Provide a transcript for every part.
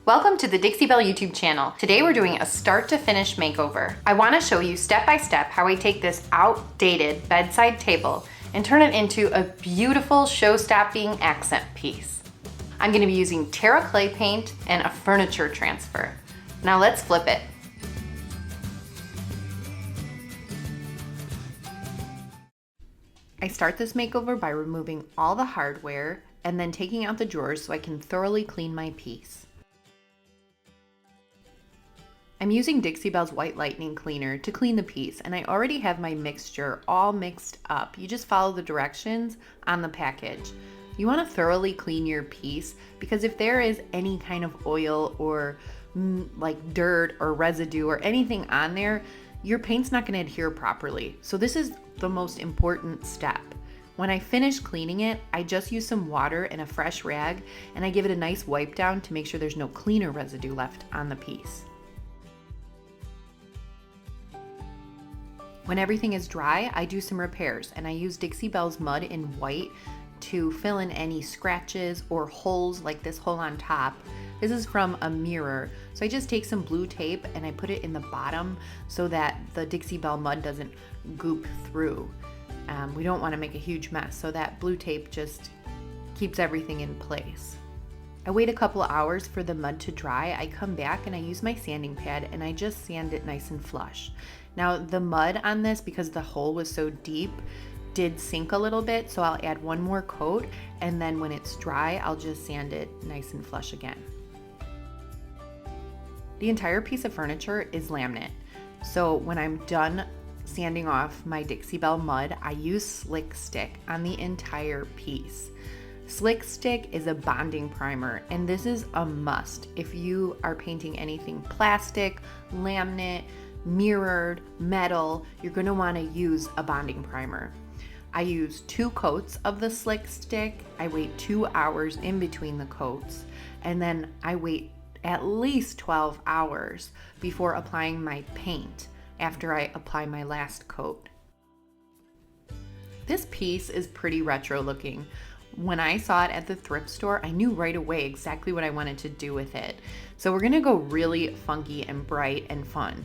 Welcome to the Dixie Belle YouTube channel. Today we're doing a start to finish makeover. I want to show you step by step how I take this outdated bedside table and turn it into a beautiful show-stopping accent piece. I'm going to be using Terra clay paint and a furniture transfer. Now let's flip it. I start this makeover by removing all the hardware and then taking out the drawers so I can thoroughly clean my piece. I'm using Dixie Belle's White Lightning Cleaner to clean the piece, and I already have my mixture all mixed up. You just follow the directions on the package. You want to thoroughly clean your piece because if there is any kind of oil or like dirt or residue or anything on there, your paint's not going to adhere properly. So this is the most important step. When I finish cleaning it, I just use some water and a fresh rag, and I give it a nice wipe down to make sure there's no cleaner residue left on the piece. When everything is dry, I do some repairs, and I use Dixie Belle's Mud in White to fill in any scratches or holes like this hole on top. This is from a mirror, so I just take some blue tape and I put it in the bottom so that the Dixie Belle mud doesn't goop through. We don't want to make a huge mess, so that blue tape just keeps everything in place. I wait a couple of hours for the mud to dry. I come back and I use my sanding pad and I just sand it nice and flush. Now the mud on this, because the hole was so deep, did sink a little bit, so I'll add one more coat, and then when it's dry, I'll just sand it nice and flush again. The entire piece of furniture is laminate, so when I'm done sanding off my Dixie Belle mud, I use Slick Stick on the entire piece. Slick Stick is a bonding primer, and this is a must if you are painting anything plastic, laminate, mirrored, metal. You're going to want to use a bonding primer. I use 2 coats of the Slick Stick. I wait 2 hours in between the coats, and then I wait at least 12 hours before applying my paint after I apply my last coat. This piece is pretty retro looking. When I saw it at the thrift store, I knew right away exactly what I wanted to do with it. So we're gonna go really funky and bright and fun.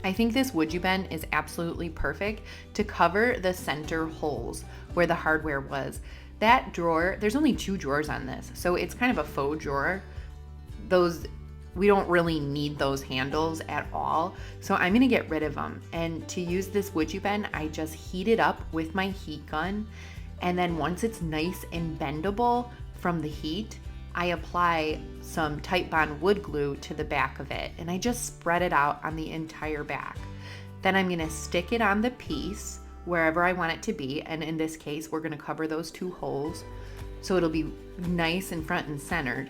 I think this would you bend is absolutely perfect to cover the center holes where the hardware was. That drawer, there's only 2 drawers on this, so it's kind of a faux drawer. We don't really need those handles at all, so I'm gonna get rid of them. And to use this would you bend, I just heat it up with my heat gun, and then once it's nice and bendable from the heat, I apply some Titebond wood glue to the back of it, and I just spread it out on the entire back. Then I'm gonna stick it on the piece wherever I want it to be, and in this case, we're gonna cover those 2 holes so it'll be nice and front and centered.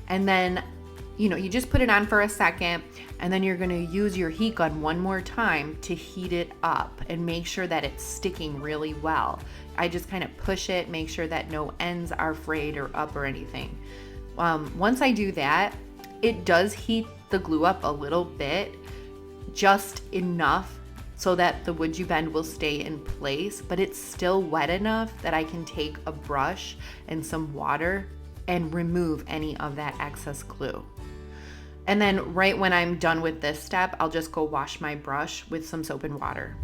And then, you just put it on for a second, and then you're gonna use your heat gun one more time to heat it up and make sure that it's sticking really well. I just kind of push it, make sure that no ends are frayed or up or anything. Once I do that, it does heat the glue up a little bit, just enough so that the would you bend will stay in place, but it's still wet enough that I can take a brush and some water and remove any of that excess glue. And then right when I'm done with this step, I'll just go wash my brush with some soap and water.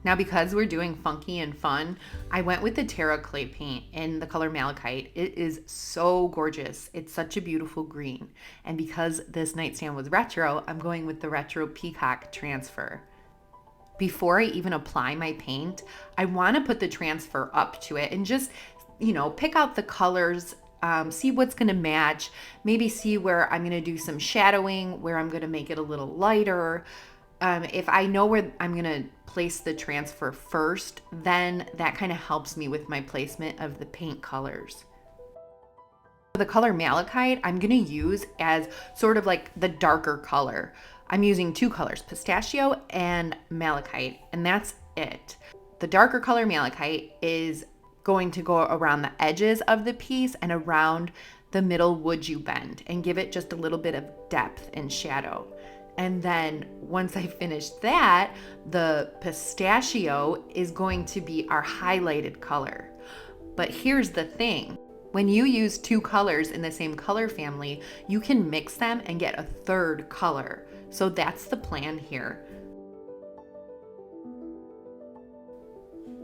Now, because we're doing funky and fun, I went with the Terra clay paint in the color Malachite. It is so gorgeous. It's such a beautiful green. And because this nightstand was retro, I'm going with the retro peacock transfer. Before I even apply my paint, I want to put the transfer up to it and just, pick out the colors, see what's going to match, maybe see where I'm going to do some shadowing, where I'm going to make it a little lighter. If I know where I'm going to place the transfer first, then that kind of helps me with my placement of the paint colors. The color Malachite I'm going to use as sort of like the darker color. I'm using 2 colors, pistachio and Malachite, and that's it. The darker color Malachite is going to go around the edges of the piece and around the middle would you bend and give it just a little bit of depth and shadow. And then once I finish that, the pistachio is going to be our highlighted color. But here's the thing. When you use two colors in the same color family, you can mix them and get a third color. So that's the plan here.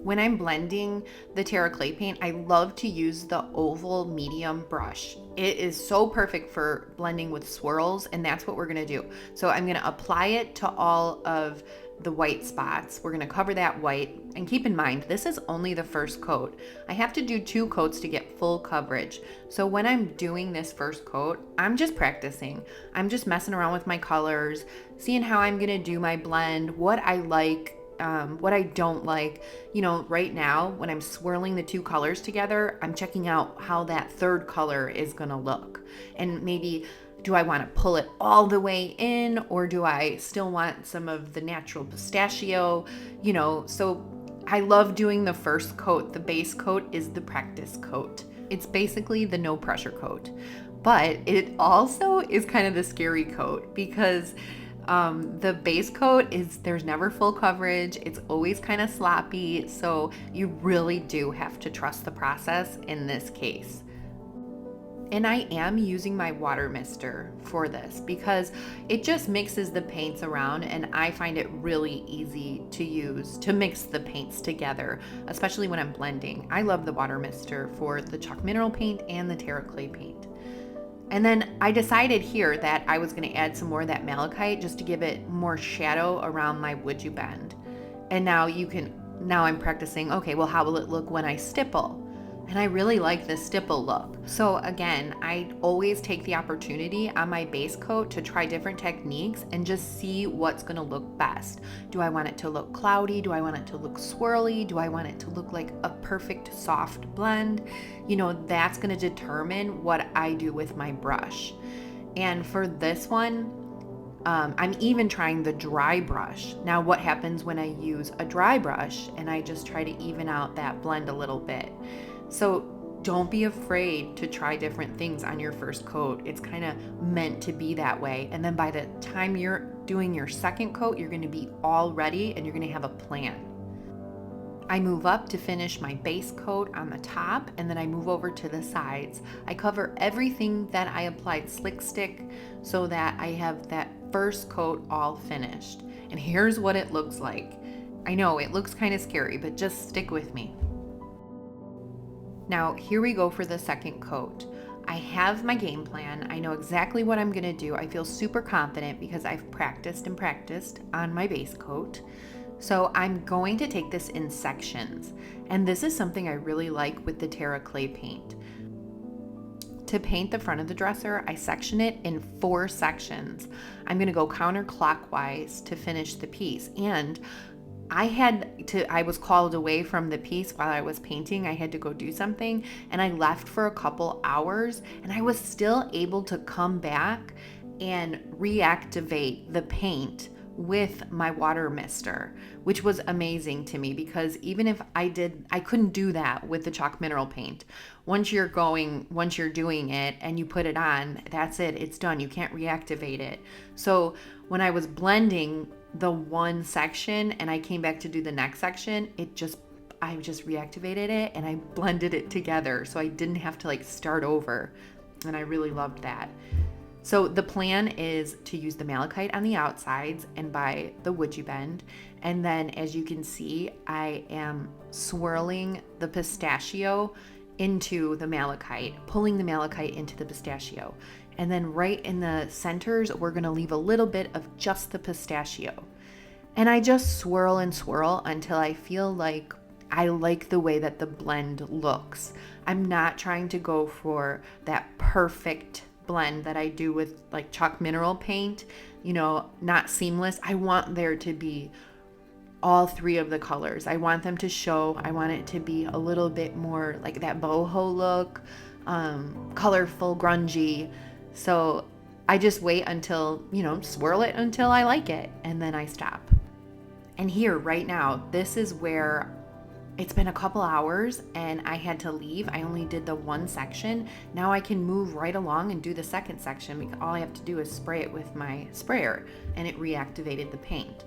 When I'm blending the Terra clay paint, I love to use the oval medium brush. It is so perfect for blending with swirls, and that's what we're gonna do. So I'm gonna apply it to all of the white spots. We're gonna cover that white, and keep in mind, this is only the first coat. I have to do 2 coats to get full coverage. So when I'm doing this first coat, I'm just practicing. I'm just messing around with my colors, seeing how I'm gonna do my blend, what I like, what I don't like. You know, right now when I'm swirling the 2 colors together, I'm checking out how that third color is gonna look. And maybe, do I want to pull it all the way in, or do I still want some of the natural pistachio? You know, so I love doing the first coat. The base coat is the practice coat. It's basically the no pressure coat. But it also is kind of the scary coat, because the base coat is, there's never full coverage. It's always kind of sloppy. So you really do have to trust the process in this case. And I am using my water mister for this because it just mixes the paints around, and I find it really easy to use to mix the paints together, especially when I'm blending. I love the water mister for the chalk mineral paint and the Terra clay paint. And then I decided here that I was going to add some more of that malachite just to give it more shadow around my would you bend. And now I'm practicing, okay, well, how will it look when I stipple? And I really like this stipple look. So again, I always take the opportunity on my base coat to try different techniques and just see what's gonna look best. Do I want it to look cloudy? Do I want it to look swirly? Do I want it to look like a perfect soft blend? You know, that's gonna determine what I do with my brush. And for this one, I'm even trying the dry brush. Now, what happens when I use a dry brush and I just try to even out that blend a little bit? So don't be afraid to try different things on your first coat. It's kind of meant to be that way. And then by the time you're doing your second coat, you're going to be all ready and you're going to have a plan. I move up to finish my base coat on the top, and then I move over to the sides. I cover everything that I applied slick stick so that I have that first coat all finished. And here's what it looks like. I know it looks kind of scary, but just stick with me. Now, here we go for the second coat. I have my game plan. I know exactly what I'm gonna do. I feel super confident because I've practiced and practiced on my base coat. So I'm going to take this in sections. And this is something I really like with the Terra clay paint. To paint the front of the dresser, I section it in 4 sections. I'm gonna go counterclockwise to finish the piece. And I was called away from the piece while I was painting. I had to go do something, and I left for a couple hours, and I was still able to come back and reactivate the paint with my water mister, which was amazing to me, because even if I couldn't do that with the chalk mineral paint. Once you're doing it and you put it on, that's it, it's done. You can't reactivate it. So when I was blending the one section and I came back to do the next section, I just reactivated it and I blended it together, so I didn't have to start over, and I really loved that. So the plan is to use the malachite on the outsides and by the would you bend, and then as you can see, I am swirling the pistachio into the malachite, pulling the malachite into the pistachio. And then right in the centers, we're gonna leave a little bit of just the pistachio. And I just swirl and swirl until I feel like I like the way that the blend looks. I'm not trying to go for that perfect blend that I do with chalk mineral paint, not seamless. I want there to be all 3 of the colors. I want them to show. I want it to be a little bit more like that boho look, colorful, grungy. So I just wait until, swirl it until I like it, and then I stop. And here right now, this is where it's been a couple hours and I had to leave. I only did the one section. Now I can move right along and do the second section, because all I have to do is spray it with my sprayer, and it reactivated the paint.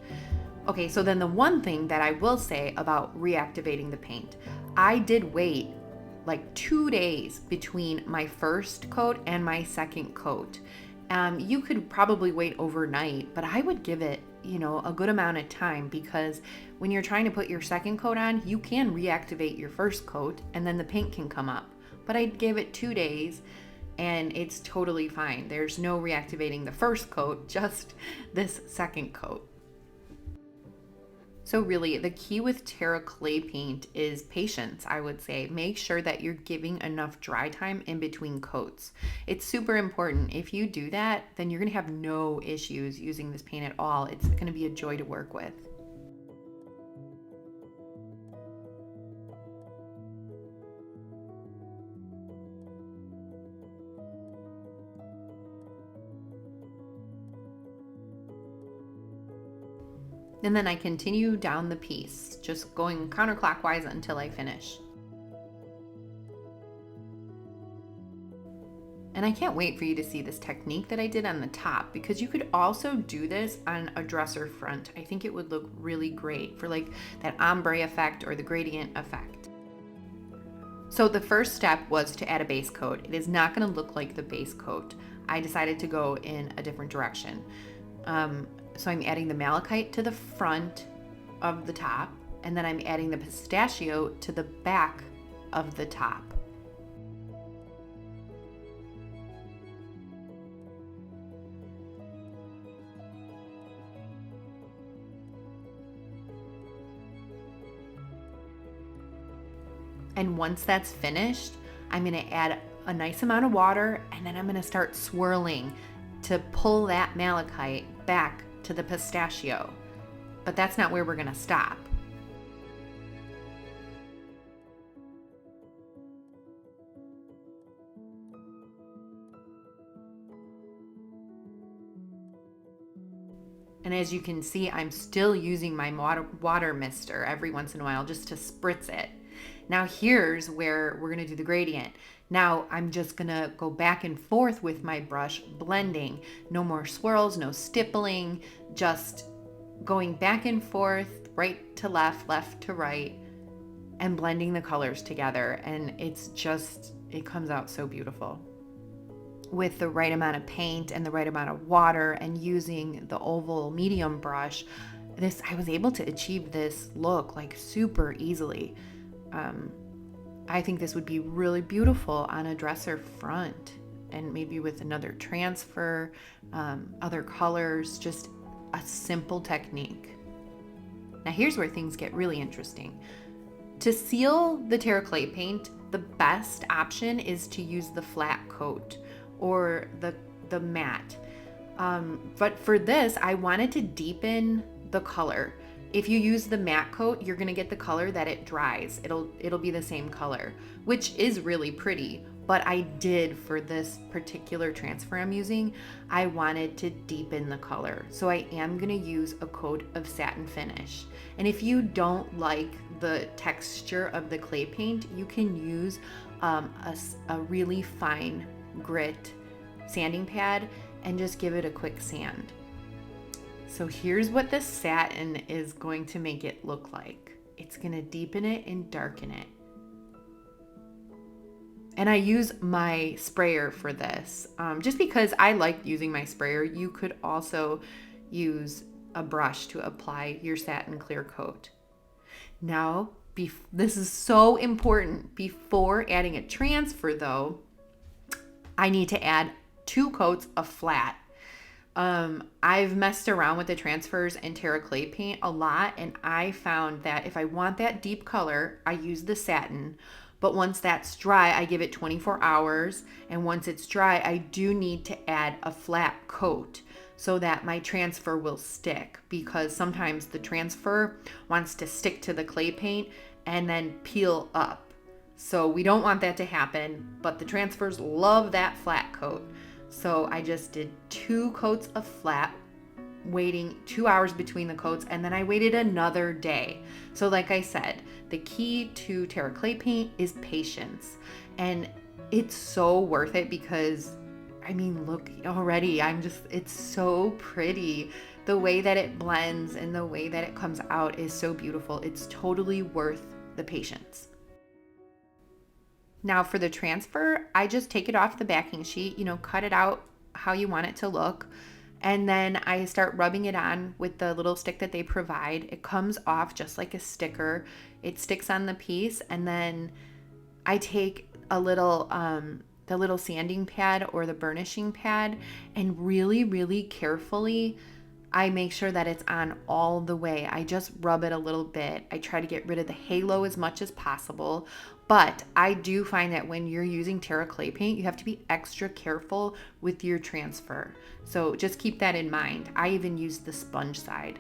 Okay, so then the one thing that I will say about reactivating the paint, I did wait like 2 days between my first coat and my second coat. You could probably wait overnight, but I would give it, a good amount of time, because when you're trying to put your second coat on, you can reactivate your first coat and then the paint can come up. But I'd give it 2 days and it's totally fine. There's no reactivating the first coat, just this second coat. So really, the key with Terra clay paint is patience, I would say. Make sure that you're giving enough dry time in between coats. It's super important. If you do that, then you're going to have no issues using this paint at all. It's going to be a joy to work with. And then I continue down the piece, just going counterclockwise until I finish. And I can't wait for you to see this technique that I did on the top, because you could also do this on a dresser front. I think it would look really great for like that ombre effect or the gradient effect. So the first step was to add a base coat. It is not going to look like the base coat. I decided to go in a different direction. So I'm adding the malachite to the front of the top, and then I'm adding the pistachio to the back of the top. And once that's finished, I'm going to add a nice amount of water, and then I'm going to start swirling to pull that malachite back to the pistachio. But that's not where we're going to stop. And as you can see, I'm still using my water mister every once in a while just to spritz it. Now here's where we're going to do the gradient. Now I'm just going to go back and forth with my brush, blending. No more swirls, no stippling, just going back and forth, right to left, left to right, and blending the colors together. And it comes out so beautiful. With the right amount of paint and the right amount of water, and using the oval medium brush, I was able to achieve this look like super easily. I think this would be really beautiful on a dresser front, and maybe with another transfer, other colors, just a simple technique. Now here's where things get really interesting. To seal the Terra clay paint, the best option is to use the flat coat or the matte. But for this, I wanted to deepen the color. If you use the matte coat, you're gonna get the color that it dries. It'll be the same color, which is really pretty. But I did, for this particular transfer I'm using, I wanted to deepen the color. So I am gonna use a coat of satin finish. And if you don't like the texture of the clay paint, you can use a really fine grit sanding pad and just give it a quick sand. So here's what the satin is going to make it look like. It's going to deepen it and darken it. And I use my sprayer for this, just because I like using my sprayer. You could also use a brush to apply your satin clear coat. Now, this is so important. Before adding a transfer though, I need to add 2 coats of flat. I've messed around with the transfers and Terra clay paint a lot, and I found that if I want that deep color, I use the satin. But once that's dry, I give it 24 hours. And once it's dry, I do need to add a flat coat so that my transfer will stick, because sometimes the transfer wants to stick to the clay paint and then peel up. So we don't want that to happen, but the transfers love that flat coat. So I just did 2 coats of flat, waiting 2 hours between the coats, and then I waited another day. So like I said, the key to Terra clay paint is patience. And it's so worth it, because I mean, look already, it's so pretty. The way that it blends and the way that it comes out is so beautiful. It's totally worth the patience. Now for the transfer, I just take it off the backing sheet, cut it out how you want it to look. And then I start rubbing it on with the little stick that they provide. It comes off just like a sticker. It sticks on the piece, and then I take a little, the little sanding pad or the burnishing pad, and really, really carefully, I make sure that it's on all the way. I just rub it a little bit. I try to get rid of the halo as much as possible. But I do find that when you're using Terra clay paint, you have to be extra careful with your transfer. So just keep that in mind. I even used the sponge side.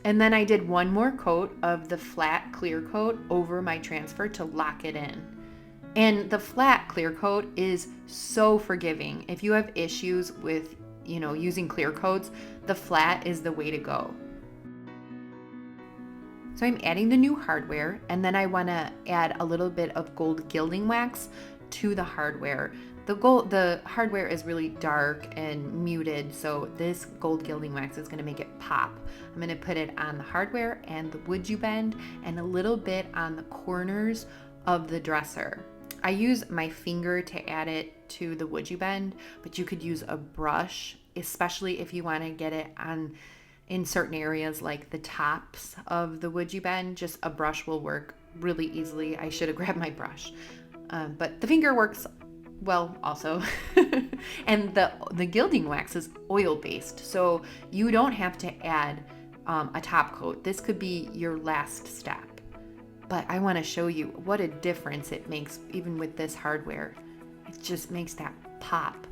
And then I did one more coat of the flat clear coat over my transfer to lock it in. And the flat clear coat is so forgiving. If you have issues with using clear coats, the flat is the way to go. So I'm adding the new hardware, and then I want to add a little bit of gold gilding wax to the hardware. The hardware is really dark and muted, so this gold gilding wax is going to make it pop. I'm going to put it on the hardware and the wood you bend, and a little bit on the corners of the dresser. I use my finger to add it to the wood you bend, but you could use a brush, especially if you want to get it on in certain areas like the tops of the wood you bend. Just a brush will work really easily. I should have grabbed my brush, but the finger works well also. And the gilding wax is oil based, so you don't have to add a top coat. This could be your last step. But I want to show you what a difference it makes even with this hardware. It just makes that pop.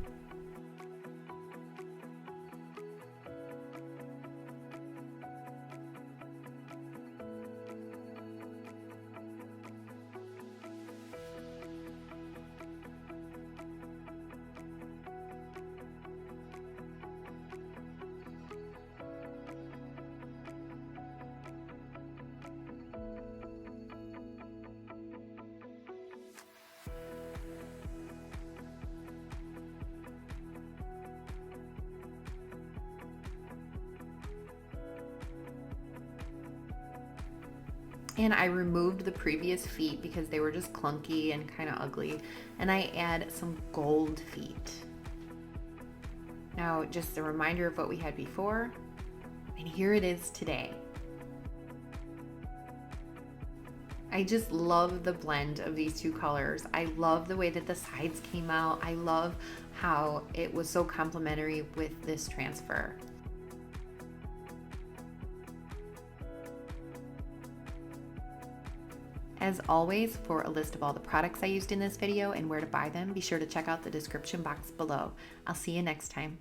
And I removed the previous feet because they were just clunky and kind of ugly. And I add some gold feet. Now, just a reminder of what we had before. And here it is today. I just love the blend of these two colors. I love the way that the sides came out. I love how it was so complementary with this transfer. As always, for a list of all the products I used in this video and where to buy them, be sure to check out the description box below. I'll see you next time.